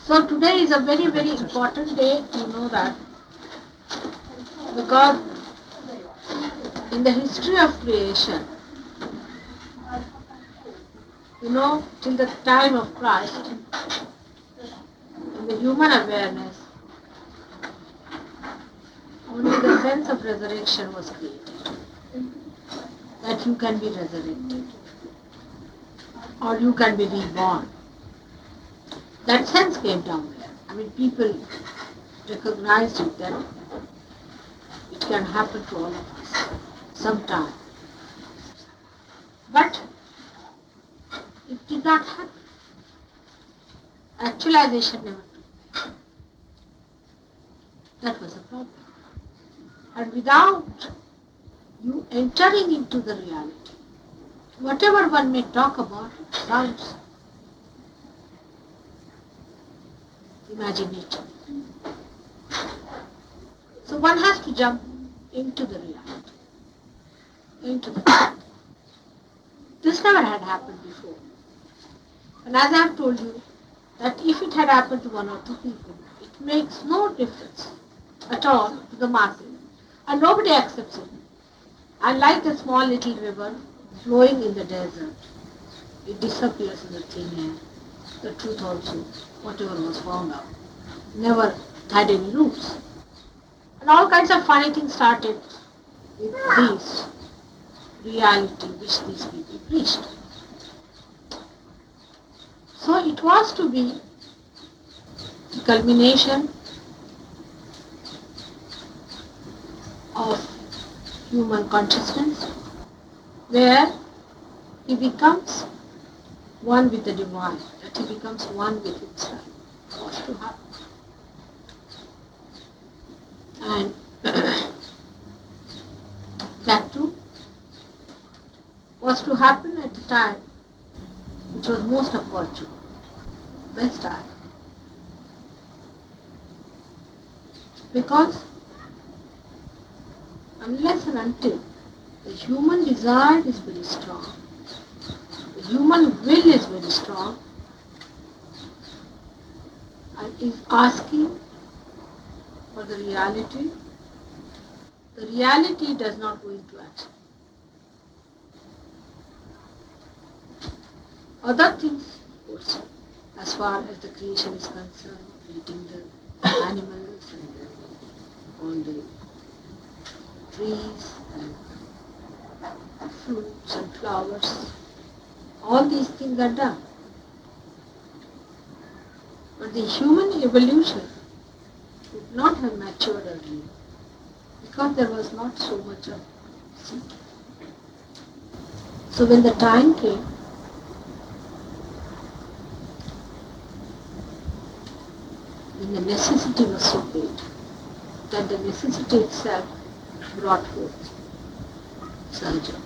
So today is a very, very important day, you know that, because in the history of creation, till the time of Christ, in the human awareness, only the sense of resurrection was created. That you can be resurrected or you can be reborn. That sense came down there. I mean, people recognized it that it can happen to all of us sometime. But it did not happen. Actualization never took. That was a problem. And without you entering into the reality, whatever one may talk about, it sounds imaginative. So one has to jump into the reality, into the truth. This never had happened before. And as I have told you, that if it had happened to one or two people, it makes no difference at all to the masses. And nobody accepts it. And like the small little river flowing in the desert, it disappears in the thin air. The truth also, whatever was found out, never had any roots. And all kinds of funny things started with this reality which these people preached. So it was to be the culmination of human consciousness where he becomes one with the divine, that he becomes one with himself. Was to happen. And that too was to happen at the time which was most opportune, best time. Because unless and until the human desire is very strong, the human will is very strong, and is asking for the reality does not go into action. Other things, of course, as far as the creation is concerned, eating the animals and all the trees and fruits and flowers, all these things are done. But the human evolution would not have matured earlier because there was not so much of seeking. So when the time came, when the necessity was so great that the necessity itself brought forth surgery.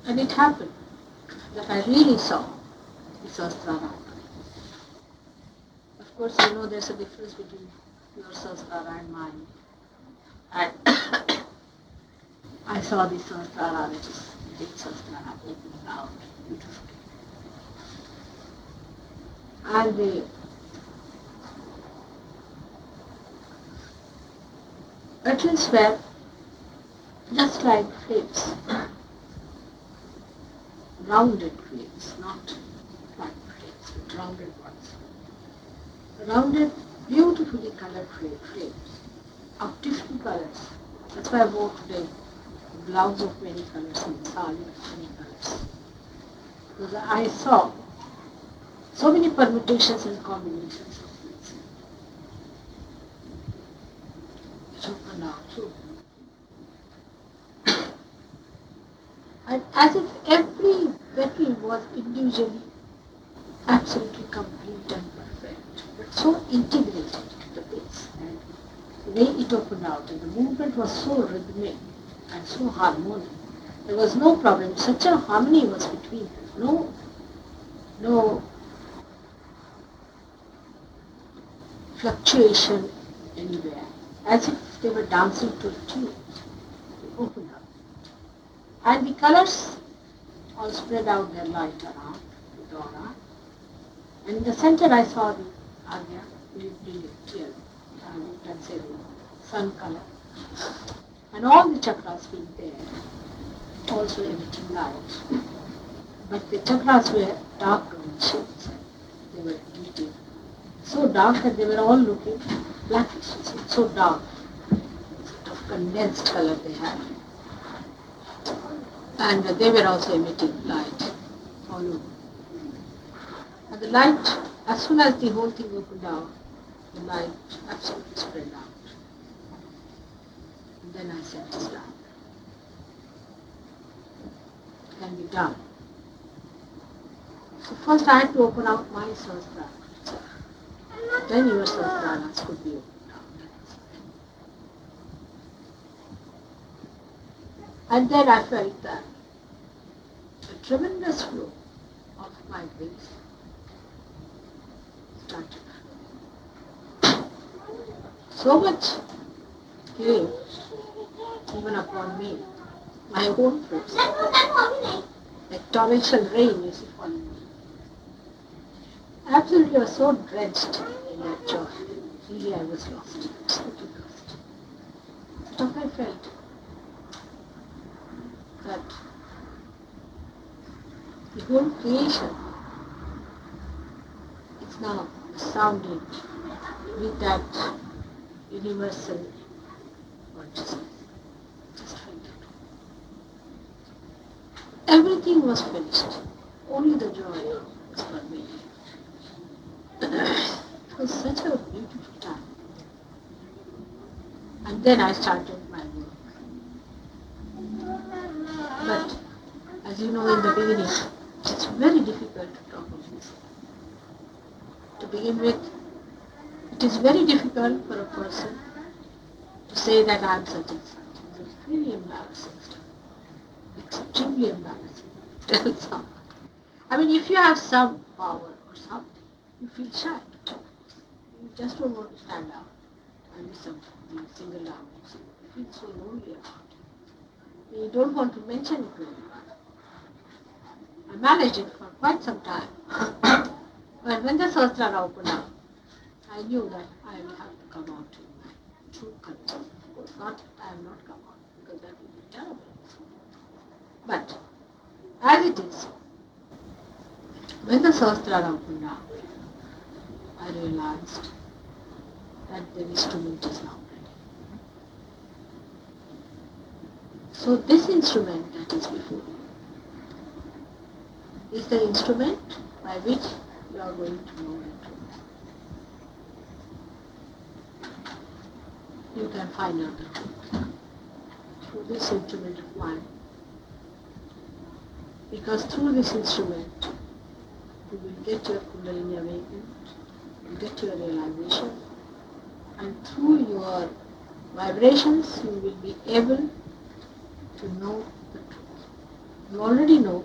And it happened that I really saw the Sahasrara. Of course, you know there's a difference between your Sahasrara and mine. And I saw the Sahasrara, which is big Sahasrara, opening out beautifully. And the petals were just like flames, rounded flames, not flat flames, but rounded ones. Rounded, beautifully colored flames of different colors. That's why I wore today a blouse of many colors and sari of many colors. Because I saw so many permutations and combinations of things which opened out so. And as if every petal was individually absolutely complete and perfect, but so integrated to the base. And the way it opened out and the movement was so rhythmic and so harmonic. There was no problem. Such a harmony was between them. No fluctuation anywhere. As if they were dancing to a tune. They opened up. And the colors all spread out their light around. Dora. And in the center I saw the Agya, very brilliant, clear, you can say the sun color. And all the chakras being there, also emitting light. But the chakras were dark in shades. They were detailed. So dark that they were all looking blackish. So dark. Sort of condensed color they had. And they were also emitting light all over. And the light, as soon as the whole thing opened out, the light absolutely spread out. And then I said, this can be done. So first I had to open out my Sahasrara. Then your Sahasraras could be opened out. And then I felt that a tremendous flow of my breath started. So much came even upon me, my own fruits, like torrential rain you see falling. Absolutely, I was so drenched in that joy. Really, I was lost, absolutely lost. But I felt that the whole creation is now sounding with that universal consciousness. Just felt it. Everything was finished. Only the joy was pervading. It was such a beautiful time. And then I started my work. But as you know, in the beginning, it's very difficult to talk of this. To begin with, it is very difficult for a person to say that I am such and such. It's really embarrassing stuff. Extremely embarrassing. Tell someone. I mean, if you have some power or something, you feel shy. You just don't want to stand out and be singled out. You feel so lonely about it. You don't want to mention it to anyone. I managed it for quite some time. But when the Sahasrara opened up, I knew that I will have to come out in my true colors. Of course, I have not come out because that would be terrible. But as it is, when the Sahasrara opened up, I realized that the instrument is now ready. So this instrument that is before you is the instrument by which you are going to know the truth. You can find out the truth through this instrument of mine. Because through this instrument, you will get your Kundalini awakened, you will get your realization, and through your vibrations, you will be able to know the truth. You already know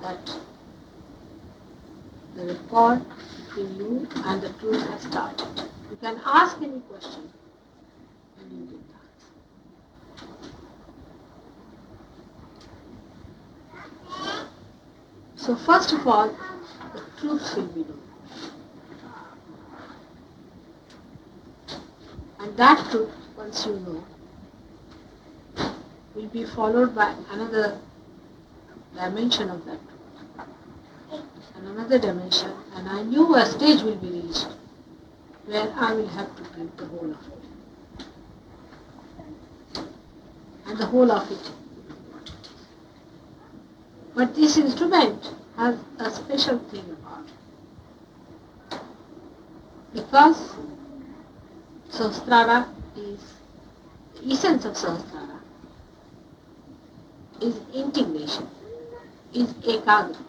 that the record between you and the truth has started. You can ask any question and you get the answer. So first of all, the truth will be known. And that truth, once you know, will be followed by another dimension of that truth. And another dimension, and I knew a stage will be reached where I will have to give the whole of it. And the whole of it is what it is. But this instrument has a special thing about it. Because Sahasrara is, the essence of Sahasrara is integration, is ekagrata.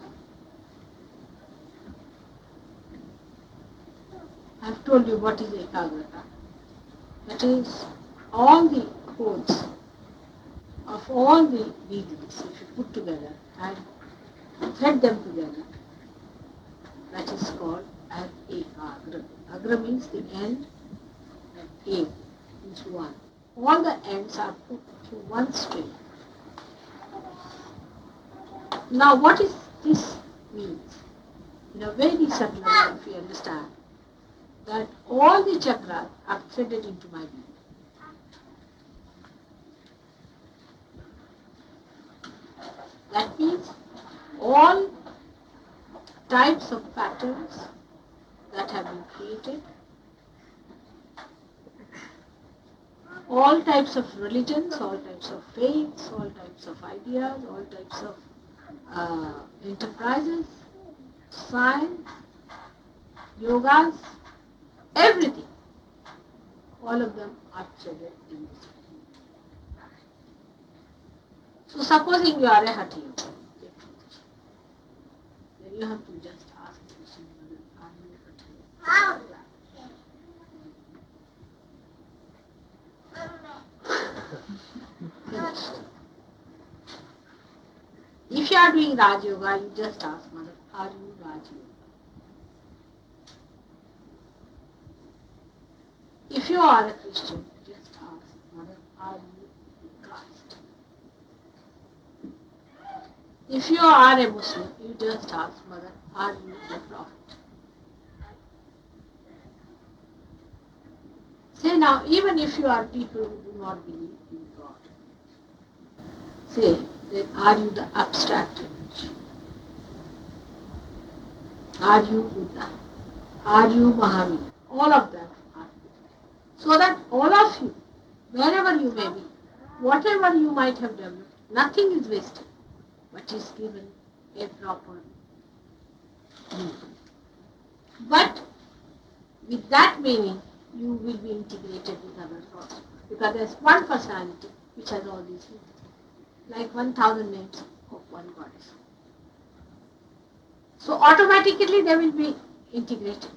I have told you what is ekagrata. That is all the codes of all the needles, if you put together and thread them together, that is called as ekagra. Agra means the end, and A means one. All the ends are put through one string. Now what is this means? in a very subtle level, if you understand that all the chakras are threaded into my being. That means all types of patterns that have been created, all types of religions, all types of faiths, all types of ideas, all types of enterprises, science, yogas, everything, all of them are threaded in this. So supposing you are a Hatha yogi, then you have to just ask the question, are you a Hatha yogi? Finished. If you are doing Raj Yoga, you just ask Mother, are you Raj Yoga? If you are a Christian, just ask Mother, are you Christ? If you are a Muslim, you just ask Mother, are you the Prophet? Say now, even if you are people who do not believe in God, say, then are you the abstract image? Are you Buddha? Are you Mahavir? All of them are. So that all of you, wherever you may be, whatever you might have developed, nothing is wasted, but is given a proper meaning. But with that meaning, you will be integrated with other thoughts. Because there's one personality which has all these meanings. Like 1,000 names of one goddess. So automatically they will be integrated.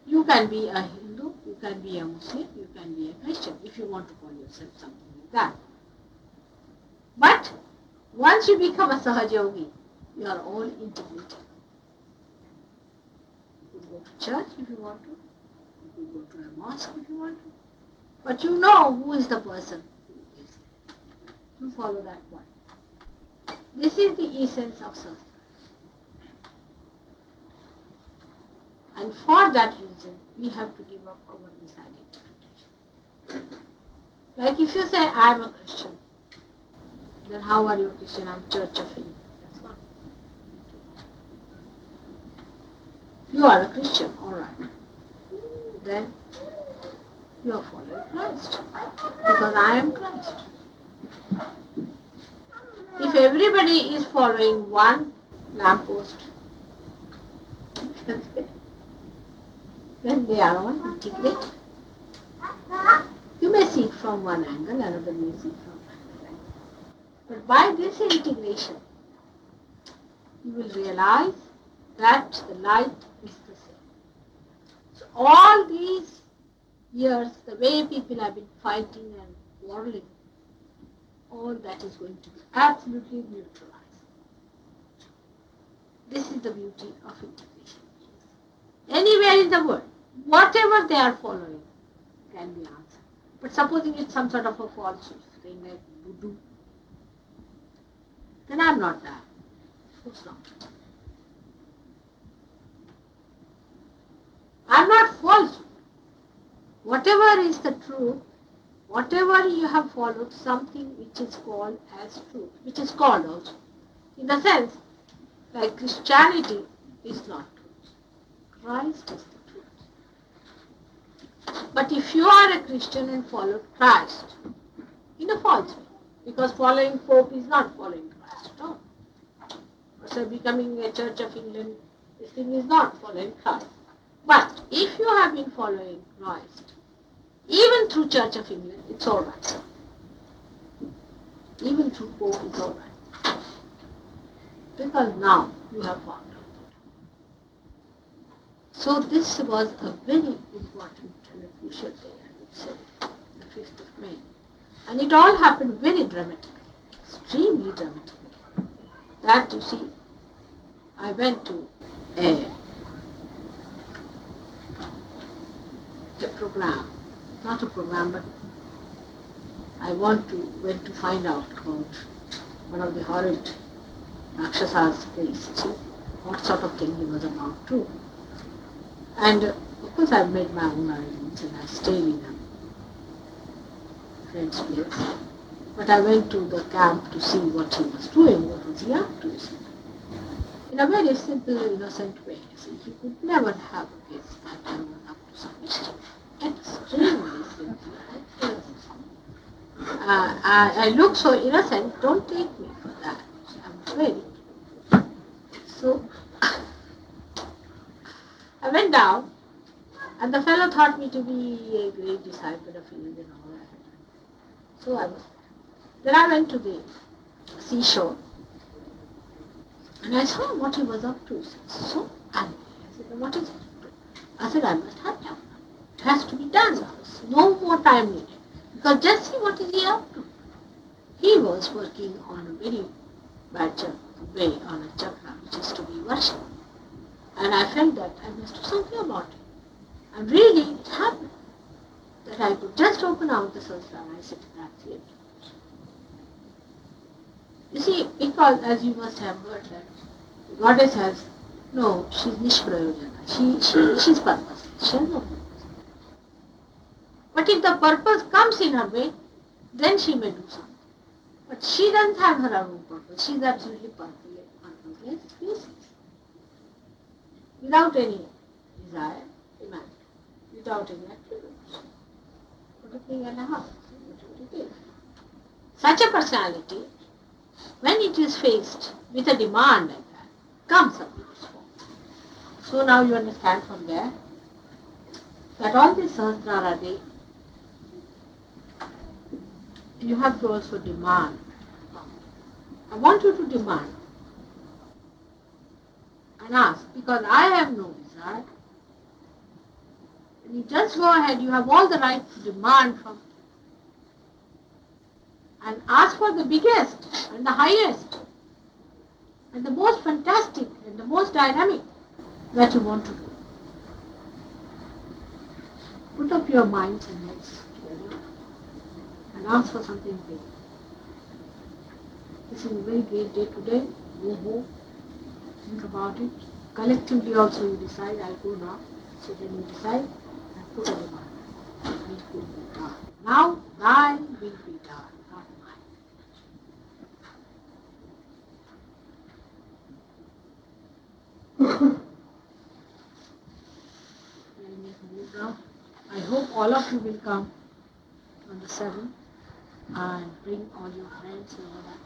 You can be a Hindu, you can be a Muslim, you can be a Christian, if you want to call yourself something like that. But once you become a Sahaja Yogi, you are all integrated. You could go to church if you want to, you could go to a mosque if you want to, but you know who is the person who is. You follow that one. This is the essence of Sahasrara. And for that reason, we have to give up our misidentification. Like if you say, I am a Christian, then how are you a Christian? I am Church of England. That's not. You are a Christian, alright. Then you are following Christ. Because I am Christ. If everybody is following one lamppost, then they are all integrated. You may see it from one angle, another may see it from another angle. But by this integration, you will realize that the light is the same. So all these years, the way people have been fighting and quarreling, all that is going to be absolutely neutralized. This is the beauty of integration. Anywhere in the world, whatever they are following can be answered. But supposing it's some sort of a falsehood, saying like voodoo, then I'm not that. Who's not? I'm not false. Whatever is the truth, whatever you have followed, something which is called as truth, which is called also. In the sense, like Christianity is not truth. Christ is the truth. But if you are a Christian and follow Christ, in a false way, because following Pope is not following Christ at all. So becoming a Church of England, this thing is not following Christ. But if you have been following Christ, even through Church of England, it's all right. Even through Pope, it's all right. Because now you have found out. So this was a very important and a crucial day, I would say, the 5th of May. And it all happened very dramatically, extremely dramatically. That, you see, I went to a program, not a program, but I went to find out about one of the horrid Rakshasas place, see, what sort of thing he was about to. And of course I've made my own arrangements and I stayed in a friend's place. But I went to the camp to see what he was doing, what was he up to. In a very simple, innocent way. See, he could never have guessed that I was up to some mischief. Extremely simple. I look so innocent, don't take me for that. I'm very. So I went down, and the fellow thought me to be a great disciple of his and all that. So I was. Then I went to the seashore, and I saw what he was up to. So angry. I said, what is it? I said, I must have done. It has to be done now. No more time needed. Because just see what is he up to. He was working on a very bad way on a chakra which is to be worshipped. And I felt that I must do something about it. And really it happened that I could just open out the Sahasrara. I said, that's it. You see, because as you must have heard that the goddess has, no, she's Nishprayojana. She's purposeless. She has no purpose. But if the purpose comes in her way, then she may do something. But she doesn't have her own purpose. She is absolutely purposeless, useless. Without any desire, demand, without any attributes. What a thing and a half. What it is. Such a personality, when it is faced with a demand like that, comes up with its form. So now you understand from there that all this Sahasrara day, you have to also demand. I want you to demand and ask, because I have no desire. And you just go ahead, you have all the right to demand from and ask for the biggest and the highest and the most fantastic and the most dynamic that you want to do. Put up your minds and heads together and ask for something big. This is a very great day today. Go home, think about it. Collectively also you decide, I'll go now. So then you decide and put a demand. It will be done. Now thine will be done, not mine. I hope all of you will come on the 7th and bring all your friends and all that.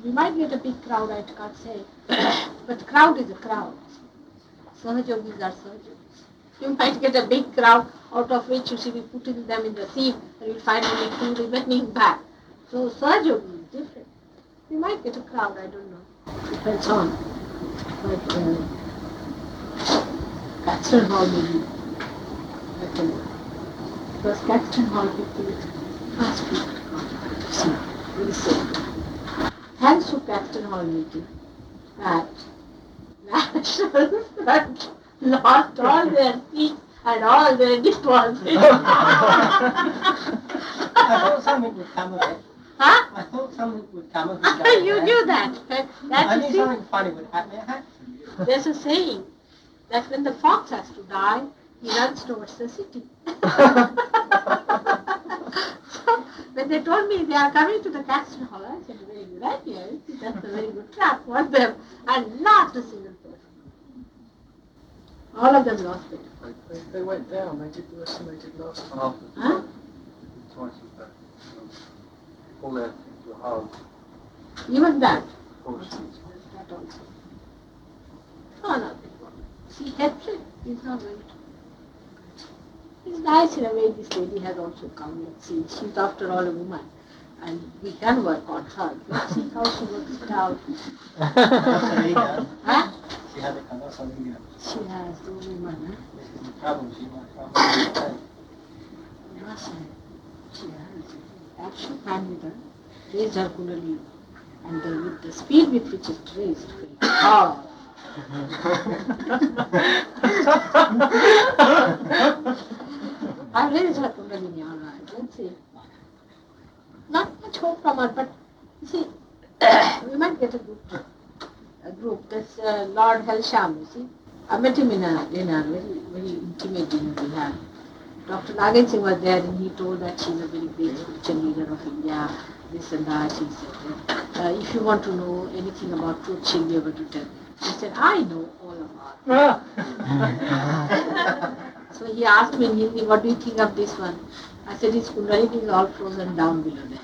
We might get a big crowd, I can't say, but crowd is a crowd. Sahajogis are Sahajogis. You might get a big crowd out of which you see we putting them in the sea and you'll find only 2 remaining back. So Sahajogi is different. You might get a crowd, I don't know. Depends on. But Caxton Hall maybe. Because Caxton Hall people ask people to come to see. Very safe. Thanks to Caxton Hall meeting that National Front lost all their seats and all their deposits. I thought something would come of it. Huh? I thought something would come of it. You knew that. I knew something funny would happen. There's a saying that when the fox has to die, he runs towards the city. So when they told me they are coming to the Caxton Hall, I said, very good idea. That's a very good trap for them. And not a single person. All of them lost it. They went down. They did the estimated last time. Huh? Twice as bad. All their things were hard. Even that. Horses. That also. No, nothing. See, hatred is not going to. It's nice in a way this lady has also come. Let's see, she's after all a woman. And we can work on her. Let's see how she works it out. Huh? She had a kind of something. She has the woman, huh? This is the problem. She might travel. Yes, she has. Action hand with her. Raised her kundalini. And with the speed with which it raised, oh. I've raised her kundalini, all right. Let's see. Not much hope from her, but you see, we might get a good group. That's Lord Helsham, you see. I met him in a dinner, very intimate dinner we had. Dr. Nagan Singh was there and he told that she's a very great spiritual leader of India, this and that. He said, if you want to know anything about truth, she'll be able to tell. He said, I know all about it. So he asked me in Hindi, what do you think of this one? I said, his kundalini is all frozen down below there.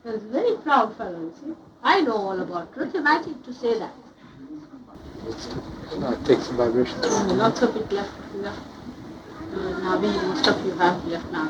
He was a very proud fellow, you see. I know all about truth and I think to say that. No, it takes some vibration. Lots of it left. Navi, most of you have left now.